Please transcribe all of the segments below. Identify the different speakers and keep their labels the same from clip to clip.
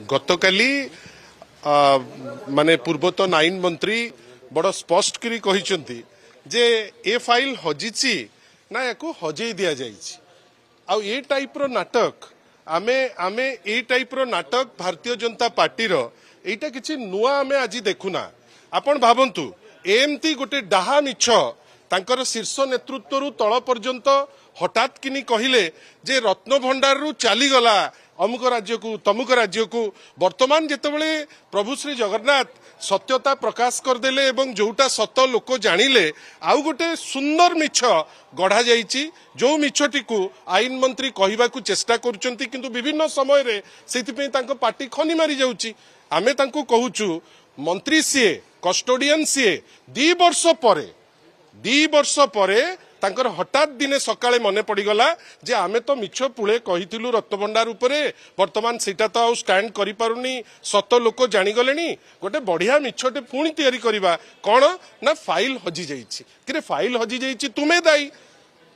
Speaker 1: गतकाली माने पूर्वतन आईन मंत्री बड़ स्पष्ट करी कहिसंती जे ए फाइल हजिची ना याको हजई दिया जाइछि आउ ए टाइप रो नाटक आमे आमे ए टाइप रो नाटक भारतीय जनता पार्टी रो एटा किछि नुआ आमे आज देखुना आपण भाबंतु एमती गोटे डाहा मिछ तांकर शीर्ष नेतृत्व रु तळ पर्यंत हठात किनी कहिले जे रत्न भंडार रु चली गला अमुक राज्य को तमुक राज्य को वर्तमान जेतेबेले प्रभु श्री जगन्नाथ सत्यता प्रकाश करदेले एवं जोटा सत लोक जानिले आउ गोटे सुंदर मिछ गढ़ा जाइछि जो मिछटी को आईन मंत्री कहिबाकू चेष्टा करूचंती किंतु विभिन्न समय रे सेतिपे तांको पार्टी खनी मारी जाउछि आमे तांको कहूछु मंत्री सीए कस्टोडियन सीए 2 वर्ष परे तांकर हठात दिने सकाळे मने पड़ीगला जे आमे तो मिछ पुळे कहिथिलु रत्नभंडार उपरे वर्तमान सेटा तो आ स्टैंड करि पारुनी सत लोक जानि गलेनी गोटे बढ़िया मिछटे पुणी तयारी करबा कोन ना फाइल हजि जाइछि किरे फाइल हजि जाइछि तुमे दाई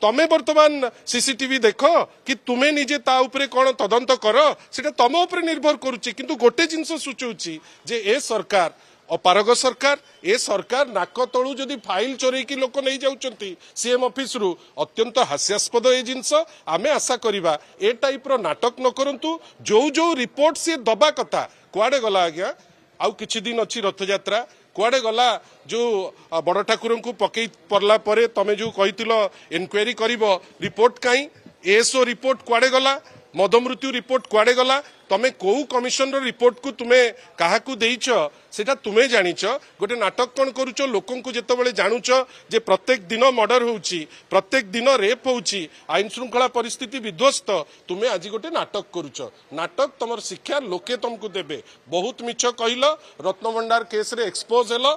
Speaker 1: तमे वर्तमान सीसीटीवी देख कि तुमे निजे ता उपरे कोन तदंत कर सेटा तम उपरे निर्भर करूछि किंतु गोटे जिंस सूचौछि जे ए सरकार अपारग सरकार ए सरकार नाक तलू जदि फाइल चोरे की लोक नहीं जाउचंती सीएम ऑफिस रु अत्यंत हास्यास्पद ए जिंस आमे आशा करिबा ए टाइप रो नाटक न करंतु जो रिपोर्ट से दबा कथा कुआडे गला आज्ञा आउ किछि दिन अछि रथ यात्रा कुआडे गला जो बड़ ठाकुर को पकई परला परे तमे जो कहितिलो इन्क्वायरी करिवो रिपोर्ट काई एसओ रिपोर्ट कुआडे गला मद मृत्यु रिपोर्ट कुआडे गला तमे को कमिशन रो रिपोर्ट को तुमे काहाकू देइछ सेटा तुमे जानिछ गोटे नाटक कोन करूछ लोकन को जेतेबेले जानुछ जे प्रत्येक दिन मर्डर होउची प्रत्येक दिन रेप होउची आईन श्रृंखला परिस्थिति विध्वस्त तुमे आज गोटे नाटक करूछ नाटक तमर शिक्षा लोके तुमको देबे बहुत मिछ कहिलो रत्नभंडार केस रे एक्सपोज हेलो